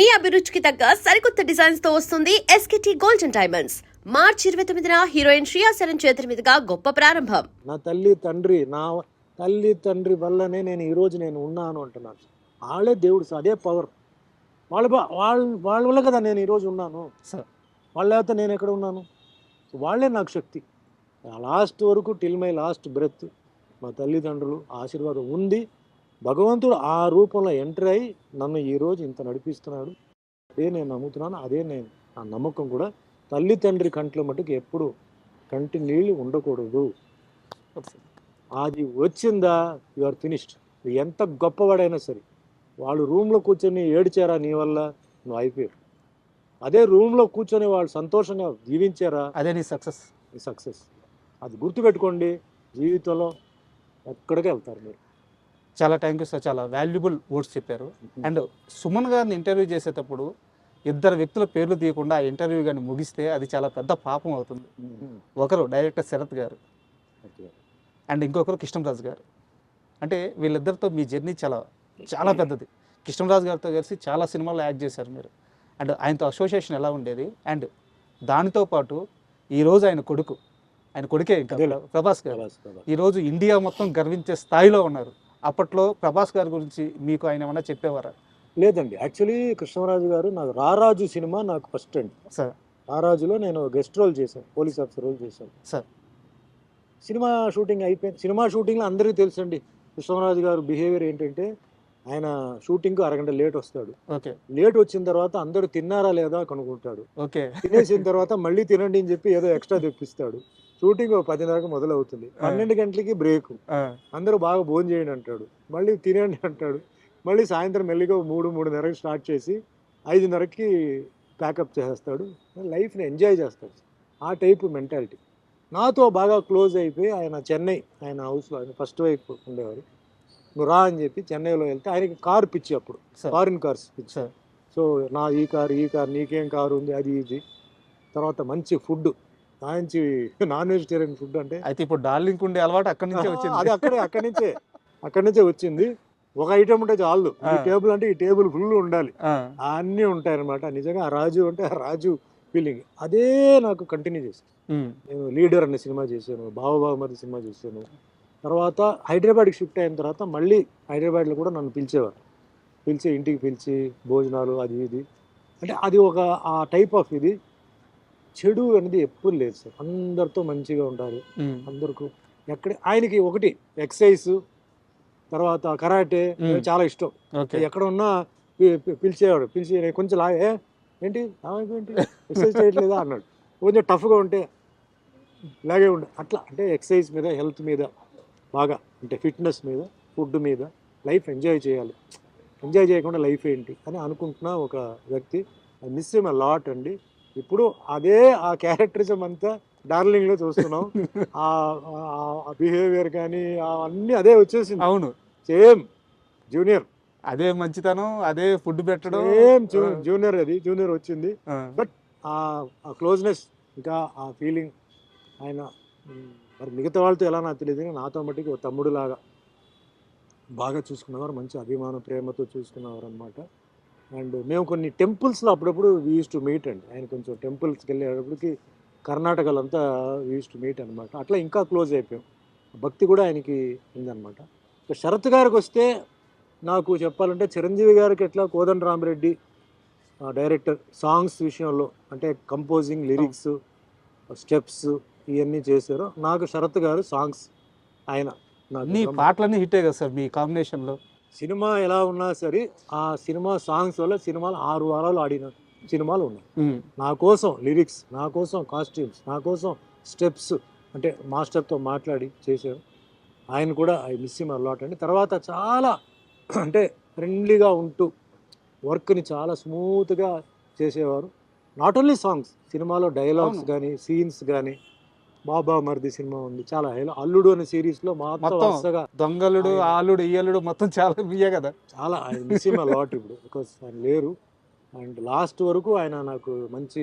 మీ అభిరుచికి తగ్గ సరికొత్త డిజైన్స్ తో వస్తుంది ఎస్కేటీ గోల్డెన్ డైమండ్స్. మార్చి 29న హీరోయిన్ శ్రియా సరన్ చేతుల మీదుగా గొప్ప ప్రారంభం. నా తల్లి తండ్రి వల్లనే నేను ఈరోజు నేను ఉన్నాను అంటున్నాను. వాళ్ళే దేవుడు సార్, అదే పవర్. వాళ్ళ వల్ల కదా నేను ఈరోజు ఉన్నాను సార్. వాళ్ళ లేకపోతే నేను ఎక్కడ ఉన్నాను? వాళ్ళే నాకు శక్తి. లాస్ట్ వరకు టిల్ మై లాస్ట్ బ్రెత్ మా తల్లిదండ్రులు ఆశీర్వాదం ఉంది. భగవంతుడు ఆ రూపంలో ఎంటర్ అయ్యి నన్ను ఈరోజు ఇంత నడిపిస్తున్నాడు. అదే నేను నమ్ముతున్నాను, అదే నేను ఆ నమ్మకం కూడా. తల్లి తండ్రి కంట్లో మటుకు ఎప్పుడు కంటి నీళ్ళు ఉండకూడదు. అది వచ్చిందా యు ఆర్ ఫినిష్డ్. ఎంత గొప్పవాడైనా సరే వాళ్ళు రూమ్లో కూర్చొని ఏడ్చారా నీ వల్ల, నువ్వు అయిపోయావు. అదే రూమ్లో కూర్చొని వాళ్ళు సంతోషంగా జీవించారా, అదే నీ సక్సెస్. నీ సక్సెస్. అది గుర్తుపెట్టుకోండి, జీవితంలో ఎక్కడికి వెళ్తారు మీరు. చాలా థ్యాంక్ యూ సార్, చాలా వాల్యుబుల్ వర్డ్స్ చెప్పారు. అండ్ సుమన్ గారిని ఇంటర్వ్యూ చేసేటప్పుడు ఇద్దరు వ్యక్తుల పేర్లు తీయకుండా ఆ ఇంటర్వ్యూ కానీ ముగిస్తే అది చాలా పెద్ద పాపం అవుతుంది. ఒకరు డైరెక్టర్ శరత్ గారు అండ్ ఇంకొకరు కృష్ణంరాజు గారు. అంటే వీళ్ళిద్దరితో మీ జర్నీ చాలా చాలా పెద్దది. కృష్ణంరాజు గారితో కలిసి చాలా సినిమాల్లో యాక్ట్ చేశారు మీరు. అండ్ ఆయనతో అసోసియేషన్ ఎలా ఉండేది? అండ్ దానితో పాటు ఈరోజు ఆయన కొడుకే ఇంకా ప్రభాస్ గారు ఈరోజు ఇండియా మొత్తం గర్వించే స్థాయిలో ఉన్నారు. అప్పట్లో ప్రభాస్ గారి గురించి మీకు ఆయన ఏమన్నా చెప్పేవారా? లేదండి, యాక్చువల్లీ కృష్ణరాజు గారు నాకు రారాజు సినిమా నాకు ఫస్ట్ అండి సార్. రారాజులో నేను గెస్ట్ రోల్ చేశాను, పోలీస్ ఆఫీసర్ రోల్ చేశాను సార్. సినిమా షూటింగ్ అయిపోయింది. సినిమా షూటింగ్లో అందరికీ తెలుసండి కృష్ణరాజు గారు బిహేవియర్ ఏంటంటే, ఆయన షూటింగ్కు అరగంట లేట్ వస్తాడు. ఓకే. లేట్ వచ్చిన తర్వాత అందరూ తిన్నారా లేదా కనుక్కుంటాడు. ఓకే. తినేసిన తర్వాత మళ్ళీ తినండి అని చెప్పి ఏదో ఎక్స్ట్రా తెప్పిస్తాడు. షూటింగ్ 10:30 మొదలవుతుంది, 12 గంటలకి బ్రేక్. అందరూ బాగా భోజనం చేయండి అంటాడు, మళ్ళీ తినండి అంటాడు. మళ్ళీ సాయంత్రం మెల్లిగా 3:30కి స్టార్ట్ చేసి 5:30కి ప్యాకప్ చేసేస్తాడు. లైఫ్ని ఎంజాయ్ చేస్తాడు. ఆ టైపు మెంటాలిటీ. నాతో బాగా క్లోజ్ అయిపోయి ఆయన చెన్నై, ఆయన హౌస్లో ఆయన ఫస్ట్ వైఫ్ ఉండేవారు. నువ్వు రా అని చెప్పి చెన్నైలో వెళ్తే ఆయనకి కారు పిచ్చి, అప్పుడు ఫారిన్ కార్స్ పిచ్చి. సో నా ఈ కారు నీకేం కారు ఉంది, అది ఇది. తర్వాత మంచి ఫుడ్, మంచి నాన్ వెజిటేరియన్ ఫుడ్. అంటే అయితే ఇప్పుడు డార్లింగ్ ఉండే అలవాటు అక్కడి నుంచే వచ్చింది. అది అక్కడి నుంచే వచ్చింది. ఒక ఐటమ్ ఉంటే చాలు. ఈ టేబుల్ అంటే ఈ టేబుల్ ఫుల్ ఉండాలి, అన్నీ ఉంటాయన్నమాట. నిజంగా ఆ రాజు అంటే ఆ రాజు ఫీలింగ్ అదే నాకు కంటిన్యూ చేశాను. నేను లీడర్ అనే సినిమా చేశాను, బావబావమరి సినిమా చేశాను. తర్వాత హైదరాబాద్కి షిఫ్ట్ అయిన తర్వాత మళ్ళీ హైదరాబాద్లో కూడా నన్ను పిలిచేవారు. ఇంటికి పిలిచి భోజనాలు అది ఇది. అంటే అది ఒక ఆ టైప్ ఆఫ్ ఇది. చెడు అనేది ఎప్పుడు లేదు సార్, అందరితో మంచిగా ఉండాలి. అందరికీ ఎక్కడ ఆయనకి ఒకటి ఎక్సర్సైజ్, తర్వాత కరాటే చాలా ఇష్టం. ఎక్కడ ఉన్నా పిలిచేవాడు. పిలిచి కొంచెం ఏంటి ఎక్సర్సైజ్ చేయట్లేదా అన్నాడు. కొంచెం టఫ్గా ఉంటే ఇలాగే ఉండే అట్లా. అంటే ఎక్సర్సైజ్ మీద, హెల్త్ మీద బాగా, అంటే ఫిట్నెస్ మీద, ఫుడ్ మీద, లైఫ్ ఎంజాయ్ చేయాలి. ఎంజాయ్ చేయకుండా లైఫ్ ఏంటి అని అనుకుంటున్న ఒక వ్యక్తి. I miss him a lot అండి. ఇప్పుడు అదే ఆ క్యారెక్టరిజం అంతా డార్లింగ్లో చూస్తున్నాం. ఆ బిహేవియర్ కానీ అన్నీ అదే వచ్చేసింది. అవును, సేమ్ జూనియర్, అదే మంచితనం, అదే ఫుడ్ పెట్టడం, సేమ్ జూనియర్ వచ్చింది. బట్ ఆ క్లోజ్నెస్, ఇంకా ఆ ఫీలింగ్ ఆయన మరి మిగతా వాళ్ళతో ఎలా నాకు తెలియదు, కానీ నాతో మట్టికి ఒక తమ్ముడు లాగా బాగా చూసుకున్నవారు, మంచి అభిమానం ప్రేమతో చూసుకున్నవారు అనమాట. అండ్ మేము కొన్ని టెంపుల్స్లో అప్పుడప్పుడు వీ యూస్ టు మీట్ అండి. ఆయన కొంచెం టెంపుల్స్కి వెళ్ళేటప్పటికి కర్ణాటకలో అంతా వీ యూస్ టు మీట్ అనమాట. అట్లా ఇంకా క్లోజ్ అయిపోయాం. భక్తి కూడా ఆయనకి ఉందన్నమాట. శరత్ గారికి వస్తే నాకు చెప్పాలంటే చిరంజీవి గారికి ఎట్లా కోదండ రామిరెడ్డి డైరెక్టర్ సాంగ్స్ విషయంలో, అంటే కంపోజింగ్, లిరిక్స్, స్టెప్స్ ఇవన్నీ చేశారు. నాకు శరత్ గారు సాంగ్స్, ఆయన పాటలన్నీ హిట్టే కదా సార్ మీ కాంబినేషన్లో. సినిమా ఎలా ఉన్నా సరే ఆ సినిమా సాంగ్స్ వల్ల సినిమాలు 6 వారాలు ఆడిన సినిమాలు ఉన్నాయి. నా కోసం లిరిక్స్, నా కోసం కాస్ట్యూమ్స్, నా కోసం స్టెప్స్, అంటే మాస్టర్తో మాట్లాడి చేశారు. ఆయన కూడా I miss him a lot అండి. తర్వాత చాలా అంటే ఫ్రెండ్లీగా ఉంటూ వర్క్ని చాలా స్మూత్గా చేసేవారు. నాట్ ఓన్లీ సాంగ్స్, సినిమాలో డైలాగ్స్ కానీ, సీన్స్ కానీ. బావబావమరిది సినిమా ఉంది, చాలా అల్లుడు అనే సిరీస్లో మొత్తం దొంగలుడు, ఆలుడు, ఇయ్యలుడు మొత్తం చాలా బియ్యే కదా. చాలా I miss him a lot ఇప్పుడు, బికాస్ ఆయన లేరు. అండ్ లాస్ట్ వరకు ఆయన నాకు మంచి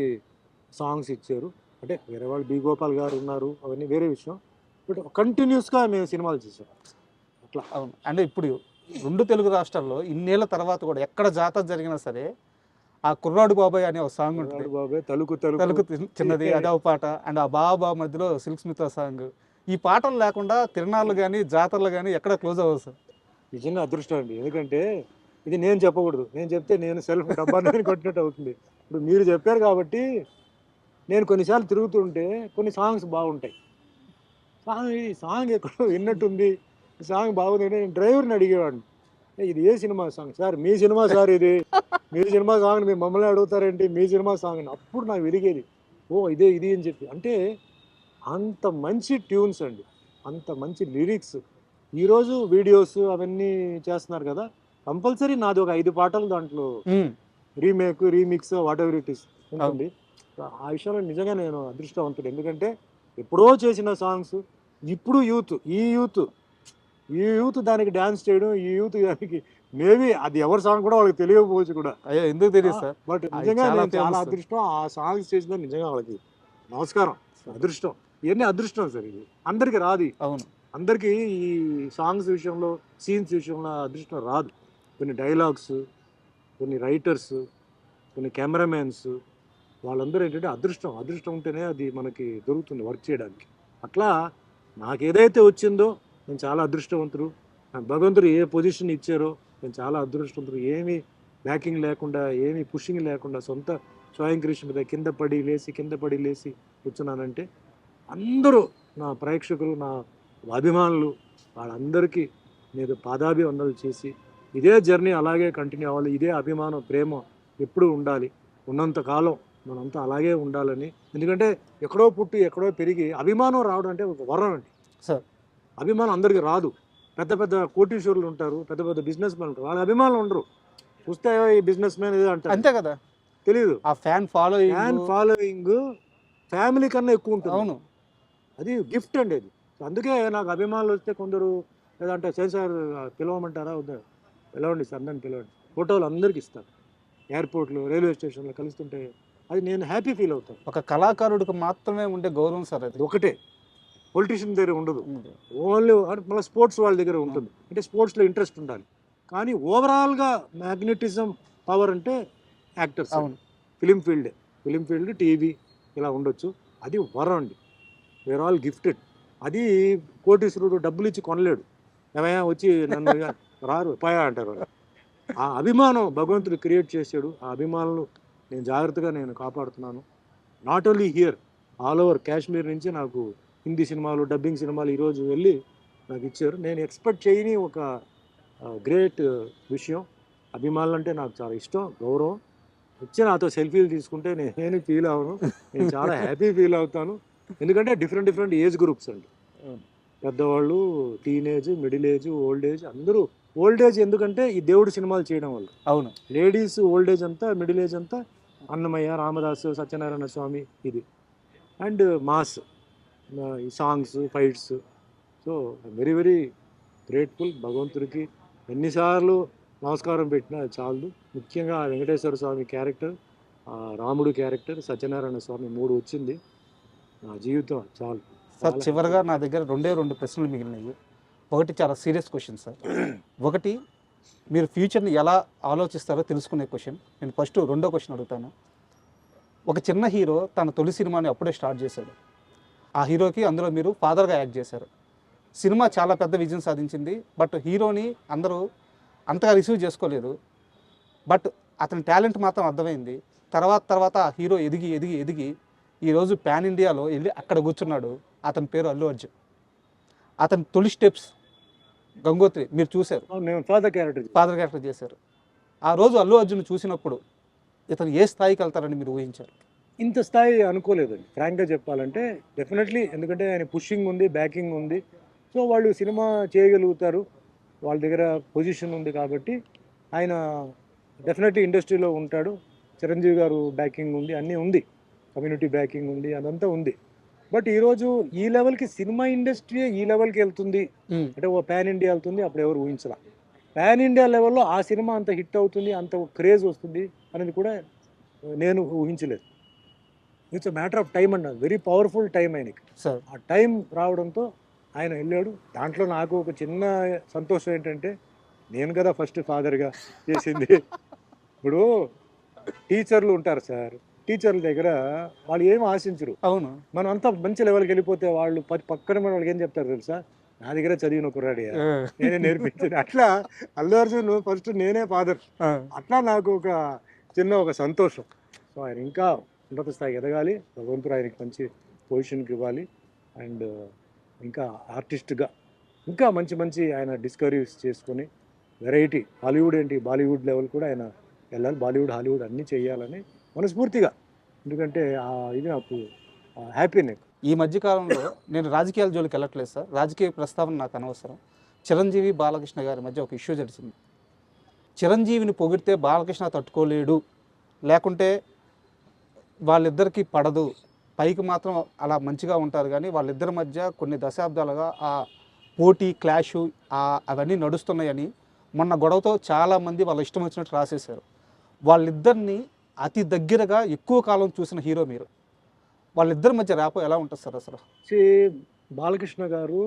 సాంగ్స్ ఇచ్చారు. అంటే వేరే వాళ్ళు బి గోపాల్ గారు ఉన్నారు, అవన్నీ వేరే విషయం. బట్ కంటిన్యూస్గా మేము సినిమాలు చేసాం అట్లా. అవును. అంటే ఇప్పుడు 2 తెలుగు రాష్ట్రాల్లో ఇన్నేళ్ల తర్వాత కూడా ఎక్కడ జాతర జరిగినా సరే ఆ కుర్రాడు బాబాయ్ అనే ఒక సాంగ్ ఉంటుంది, బాబాయ్ తలుకు తలుకు తలుకు చిన్నది, అదే ఒక పాట. అండ్ ఆ బాబా మధ్యలో సిల్క్ స్మిత్ సాంగ్. ఈ పాటలు లేకుండా తిరణాలు కానీ జాతరలు కానీ ఎక్కడ క్లోజ్ అవ్వదు సార్. నిజంగా అదృష్టం అండి. ఎందుకంటే ఇది నేను చెప్పకూడదు, నేను చెప్తే నేను సెల్ఫ్ డబ్బాని కొట్టినట్టు అవుతుంది. ఇప్పుడు మీరు చెప్పారు కాబట్టి నేను కొన్నిసార్లు తిరుగుతుంటే కొన్ని సాంగ్స్ బాగుంటాయి. ఈ సాంగ్ ఎక్కడో విన్నట్టుంది, ఈ సాంగ్ బాగుంది. నేను డ్రైవర్ని అడిగేవాడిని, ఇది ఏ సినిమా సాంగ్ సార్? మీ సినిమా సార్ ఇది, మీ సినిమా సాంగ్ మీరు మమ్మల్ని అడుగుతారేంటి, మీ సినిమా సాంగ్ అని. అప్పుడు నాకు వెలిగేది, ఓ ఇదే ఇది అని చెప్పి. అంటే అంత మంచి ట్యూన్స్ అండి, అంత మంచి లిరిక్స్. ఈరోజు వీడియోస్ అవన్నీ చేస్తున్నారు కదా, కంపల్సరీ నాది ఒక 5 పాటలు దాంట్లో remake remix what ever it is ఉంటుంది. ఆ విషయంలో నిజంగా నేను అదృష్టవంతుడు. ఎందుకంటే ఎప్పుడో చేసిన సాంగ్స్ ఇప్పుడు ఈ యూత్ దానికి డ్యాన్స్ చేయడం, ఈ యూత్ దానికి మేబీ అది ఎవరి సాంగ్ కూడా వాళ్ళకి తెలియకపోవచ్చు కూడా. అయ్యో ఎందుకు తెలియదు సార్, బట్ నిజంగా నేను చాలా అదృష్టం ఆ సాంగ్స్ చేసిన. నిజంగా వాళ్ళకి నమస్కారం, అదృష్టం. ఇవన్నీ అదృష్టం సార్, ఇది అందరికి రాదు. అవును, అందరికీ ఈ సాంగ్స్ విషయంలో సీన్స్ విషయంలో అదృష్టం రాదు. కొన్ని డైలాగ్స్, కొన్ని రైటర్స్, కొన్ని కెమెరామెన్స్, వాళ్ళందరూ ఏంటంటే అదృష్టం ఉంటేనే అది మనకి దొరుకుతుంది వర్క్ చేయడానికి. అట్లా నాకు ఏదైతే వచ్చిందో నేను చాలా అదృష్టవంతుడు. భగవంతుడు ఏ పొజిషన్ ఇచ్చారో నేను చాలా అదృష్టవంతుడు. ఏమీ బ్యాకింగ్ లేకుండా, ఏమీ పుషింగ్ లేకుండా సొంత స్వయం కృషి మీద కింద పడి లేసి కూర్చున్నానంటే అందరూ నా ప్రేక్షకులు, నా అభిమానులు, వాళ్ళందరికీ నేను పాదాభివందనలు చేసి ఇదే జర్నీ అలాగే కంటిన్యూ అవ్వాలి. ఇదే అభిమానం, ప్రేమ ఎప్పుడూ ఉండాలి. ఉన్నంతకాలం మనంతా అలాగే ఉండాలని. ఎందుకంటే ఎక్కడో పుట్టి ఎక్కడో పెరిగి అభిమానం రావడం అంటే ఒక వరం అండి సార్. అభిమానం అందరికీ రాదు. పెద్ద పెద్ద కోటీశ్వరులు ఉంటారు, పెద్ద పెద్ద బిజినెస్ మ్యాన్ ఉంటారు, వాళ్ళ అభిమానులు ఉండరు. చూస్తే ఈ బిజినెస్ మ్యాన్ ఏదో అంటారు, అంతే కదా, తెలియదు. ఆ ఫ్యాన్ ఫాలోయింగ్ ఫ్యామిలీ కన్నా ఎక్కువ ఉంటుంది. అవును, అది గిఫ్ట్ అండి అది. అందుకే నాకు అభిమానులు వస్తే కొందరు లేదంటే సార్ పిలవమంటారా, వద్దా, పిలవండి సార్, అందరిని పిలవండి, ఫోటోలు అందరికి ఇస్తారు. ఎయిర్పోర్ట్లో, రైల్వే స్టేషన్లో కలుస్తుంటే అది నేను హ్యాపీ ఫీల్ అవుతాను. ఒక కళాకారుడికి మాత్రమే ఉండే గౌరవం సార్ అది. ఒకటే, పొలిటీషియన్ దగ్గర ఉండదు, ఓన్లీ మళ్ళీ స్పోర్ట్స్ వాళ్ళ దగ్గర ఉంటుంది. అంటే స్పోర్ట్స్లో ఇంట్రెస్ట్ ఉండాలి. కానీ ఓవరాల్గా మ్యాగ్నెటిజం పవర్ అంటే యాక్టర్స్, ఫిలిం ఫీల్డ్ టీవీ ఇలా ఉండొచ్చు. అది వరం అండి, వేర్ ఆల్ గిఫ్టెడ్. అది కోటీశ్వరుడు డబ్బులు ఇచ్చి కొనలేడు. ఏమైనా వచ్చి నన్ను రారు పాయా అంటారు. ఆ అభిమానం భగవంతుడు క్రియేట్ చేశాడు. ఆ అభిమానులు నేను జాగ్రత్తగా కాపాడుతున్నాను. Not only here, all over Kashmir నుంచి నాకు హిందీ సినిమాలు, డబ్బింగ్ సినిమాలు ఈరోజు వెళ్ళి నాకు ఇచ్చారు. నేను ఎక్స్పెక్ట్ చేయని ఒక గ్రేట్ విషయం. అభిమానులు అంటే నాకు చాలా ఇష్టం, గౌరవం. వచ్చి నాతో సెల్ఫీలు తీసుకుంటే నేను ఫీల్ అవ్వను, నేను చాలా హ్యాపీ ఫీల్ అవుతాను. ఎందుకంటే డిఫరెంట్ ఏజ్ గ్రూప్స్ అండి, పెద్దవాళ్ళు, teenage, middle age, old age, అందరూ. ఓల్డ్ ఏజ్ ఎందుకంటే ఈ దేవుడు సినిమాలు చేయడం వల్ల. అవును, లేడీస్ ఓల్డ్ ఏజ్ అంతా, మిడిల్ ఏజ్ అంతా అన్నమయ్య, రామదాసు, సత్యనారాయణ స్వామి ఇది. అండ్ మాస్, ఈ songs, fights. So very very grateful భగవంతుడికి. ఎన్నిసార్లు నమస్కారం పెట్టినా చాలు. ముఖ్యంగా వెంకటేశ్వర స్వామి క్యారెక్టర్, రాముడు క్యారెక్టర్, సత్యనారాయణ స్వామి 3 వచ్చింది, నా జీవితం చాలు సార్. చివరిగా నా దగ్గర 2 ప్రశ్నలు మిగిలినాయి. ఒకటి చాలా సీరియస్ క్వశ్చన్ సార్. ఒకటి, మీరు ఫ్యూచర్ని ఎలా ఆలోచిస్తారో తెలుసుకునే క్వశ్చన్. నేను ఫస్ట్ 2వ క్వశ్చన్ అడుగుతాను. ఒక చిన్న హీరో తన తొలి సినిమాని అప్పుడే స్టార్ట్ చేశాడు. ఆ హీరోకి అందులో మీరు ఫాదర్గా యాక్ట్ చేశారు. సినిమా చాలా పెద్ద విజయం సాధించింది. బట్ హీరోని అందరూ అంతగా రిసీవ్ చేసుకోలేదు. బట్ అతని టాలెంట్ మాత్రం అర్థమైంది. తర్వాత ఆ హీరో ఎదిగి ఈరోజు పాన్ ఇండియాలో వెళ్ళి అక్కడ కూర్చున్నాడు. అతని పేరు అల్లు అర్జున్. అతని తొలి స్టెప్స్ గంగోత్రి మీరు చూశారు, నేను ఫాదర్ క్యారెక్టర్ చేశారు. ఆ రోజు అల్లు అర్జున్ చూసినప్పుడు ఇతను ఏ స్థాయికి వెళ్తారని మీరు ఊహించారు? ఇంత స్థాయి అనుకోలేదండి, ఫ్రాంక్గా చెప్పాలంటే. డెఫినెట్లీ, ఎందుకంటే ఆయన పుషింగ్ ఉంది, బ్యాకింగ్ ఉంది. సో వాళ్ళు సినిమా చేయగలుగుతారు, వాళ్ళ దగ్గర పొజిషన్ ఉంది కాబట్టి ఆయన డెఫినెట్లీ ఇండస్ట్రీలో ఉంటాడు. చిరంజీవి గారు బ్యాకింగ్ ఉంది, అన్నీ ఉంది, కమ్యూనిటీ బ్యాకింగ్ ఉంది, అదంతా ఉంది. బట్ ఈరోజు ఈ లెవెల్కి సినిమా ఇండస్ట్రీ ఈ లెవెల్కి వెళ్తుంది అంటే ఓ పాన్ ఇండియా వెళ్తుంది, అప్పుడు ఎవరు ఊహించరా. పాన్ ఇండియా లెవెల్లో ఆ సినిమా అంత హిట్ అవుతుంది, అంత క్రేజ్ వస్తుంది అనేది కూడా నేను ఊహించలేదు. It's a matter of time అన్న, వెరీ పవర్ఫుల్ టైం ఆయనకి. ఆ టైం రావడంతో ఆయన వెళ్ళాడు. దాంట్లో నాకు ఒక చిన్న సంతోషం ఏంటంటే, నేను కదా ఫస్ట్ ఫాదర్గా చేసింది. ఇప్పుడు టీచర్లు ఉంటారు సార్, టీచర్ల దగ్గర వాళ్ళు ఏం ఆశించరు. అవును. మనం అంతా మంచి లెవెల్కి వెళ్ళిపోతే వాళ్ళు పక్కన మన వాళ్ళకి ఏం చెప్తారు తెలుసా, నా దగ్గర చదివిన కుర్రాడి, నేనే నేర్పించాను. అట్లా అల్లు అర్జున్ ఫస్ట్ నేనే ఫాదర్, అట్లా నాకు ఒక సంతోషం. సో ఆయన ఇంకా ఉన్నత స్థాయికి ఎదగాలి, భగవంతుడు ఆయనకి మంచి పొజిషన్కి ఇవ్వాలి. అండ్ ఇంకా ఆర్టిస్ట్గా ఇంకా మంచి మంచి ఆయన డిస్కవరీస్ చేసుకొని వెరైటీ హాలీవుడ్ ఏంటి బాలీవుడ్ లెవెల్ కూడా ఆయన వెళ్ళాలి, బాలీవుడ్ హాలీవుడ్ అన్నీ చేయాలని మనస్ఫూర్తిగా. ఎందుకంటే ఇది నాకు హ్యాపీ. నాకు ఈ మధ్యకాలంలో నేను రాజకీయాల జోలికి వెళ్ళట్లేదు సార్, రాజకీయ ప్రస్తావన నాకు అనవసరం. చిరంజీవి బాలకృష్ణ గారి మధ్య ఒక ఇష్యూ జరిగింది. చిరంజీవిని పొగిడితే బాలకృష్ణ తట్టుకోలేడు, లేకుంటే వాళ్ళిద్దరికీ పడదు, పైకి మాత్రం అలా మంచిగా ఉంటారు కానీ వాళ్ళిద్దరి మధ్య కొన్ని దశాబ్దాలుగా ఆ పోటీ క్లాషు అవన్నీ నడుస్తున్నాయని మొన్న గొడవతో చాలామంది వాళ్ళ ఇష్టం వచ్చినట్టు రాసేశారు. వాళ్ళిద్దరిని అతి దగ్గరగా ఎక్కువ కాలం చూసిన హీరో మీరు. వాళ్ళిద్దరి మధ్య ర్యాపో ఎలా ఉంటుంది సార్ అసలు? బాలకృష్ణ గారు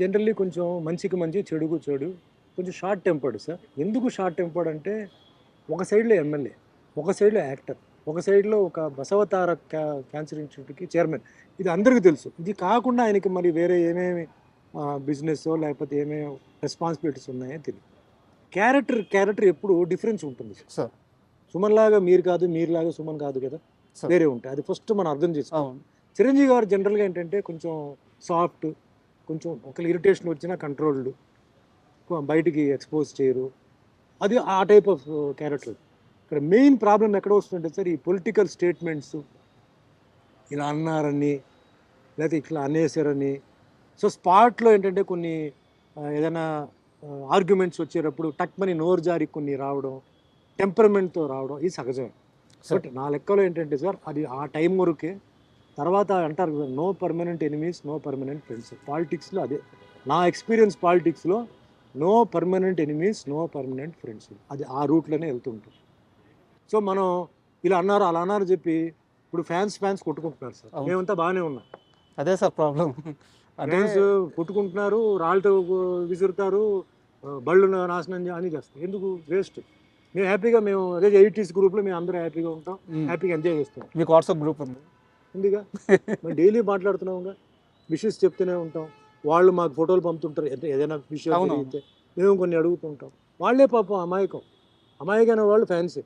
జనరల్లీ కొంచెం మంచికి మంచి, చెడుకు చెడు, కొంచెం షార్ట్ టెంపర్డ్ సార్. ఎందుకు షార్ట్ టెంపర్డ్ అంటే, ఒక సైడ్లో ఎమ్మెల్యే, ఒక సైడ్లో యాక్టర్, ఒక సైడ్లో ఒక బసవతార క్యాన్సర్ ఇన్స్టిట్యూట్కి చైర్మన్. ఇది అందరికీ తెలుసు. ఇది కాకుండా ఆయనకి మరి వేరే ఏమేమి బిజినెస్ లేకపోతే ఏమేమి రెస్పాన్సిబిలిటీస్ ఉన్నాయో తెలియదు. క్యారెక్టర్ ఎప్పుడు డిఫరెన్స్ ఉంటుంది సార్. సుమన్ లాగా మీరు కాదు, మీరులాగా సుమన్ కాదు కదా, వేరే ఉంటాయి. అది ఫస్ట్ మనం అర్థం చేసుకోవాలి. చిరంజీవి గారు జనరల్గా ఏంటంటే కొంచెం సాఫ్ట్, కొంచెం ఒకళ్ళు ఇరిటేషన్ వచ్చినా కంట్రోల్డ్, బయటికి ఎక్స్పోజ్ చేయరు. అది ఆ టైప్ ఆఫ్ క్యారెక్టర్. ఇక్కడ మెయిన్ ప్రాబ్లం ఎక్కడ వస్తుందంటే సార్, ఈ పొలిటికల్ స్టేట్మెంట్స్, ఇలా అన్నారని లేకపోతే ఇట్లా అనేసారని. సో స్పాట్లో ఏంటంటే కొన్ని ఏదైనా ఆర్గ్యుమెంట్స్ వచ్చేటప్పుడు టక్మని నోరు జారి కొన్ని రావడం, టెంపర్మెంట్తో రావడం, ఇది సహజమే. బట్ నా లెక్కలో ఏంటంటే సార్, అది ఆ టైం వరకే. తర్వాత అంటారు కదా, no permanent enemies, no permanent friends. పాలిటిక్స్లో అదే నా ఎక్స్పీరియన్స్. పాలిటిక్స్లో no permanent enemies, no permanent friends, అది ఆ రూట్లోనే వెళ్తుంటుంది. సో మనం ఇలా అన్నారు అలా అన్నారు చెప్పి ఇప్పుడు ఫ్యాన్స్ కొట్టుకుంటున్నారు సార్. మేమంతా బాగానే ఉన్నాం. అదే సార్ ప్రాబ్లం. ఫ్యాన్స్ కొట్టుకుంటున్నారు, రాళ్ళతో విసురుతారు, బళ్ళు నాశనం అని చేస్తారు. ఎందుకు? వేస్ట్. మేము హ్యాపీగా, మేము అదే 80s గ్రూప్లో మేము అందరూ హ్యాపీగా ఉంటాం, హ్యాపీగా ఎంజాయ్ చేస్తాం. మీకు వాట్సాప్ గ్రూప్ ఉంది? ఉందిగా. మేము డైలీ మాట్లాడుతున్నాంగా, విషెస్ చెప్తూనే ఉంటాం. వాళ్ళు మాకు ఫోటోలు పంపుతుంటారు, ఏదైనా విషయం జరిగితే మేము కొన్ని అడుగుతుంటాం. వాళ్ళే పాపం అమాయకమైన వాళ్ళు ఫ్యాన్సే.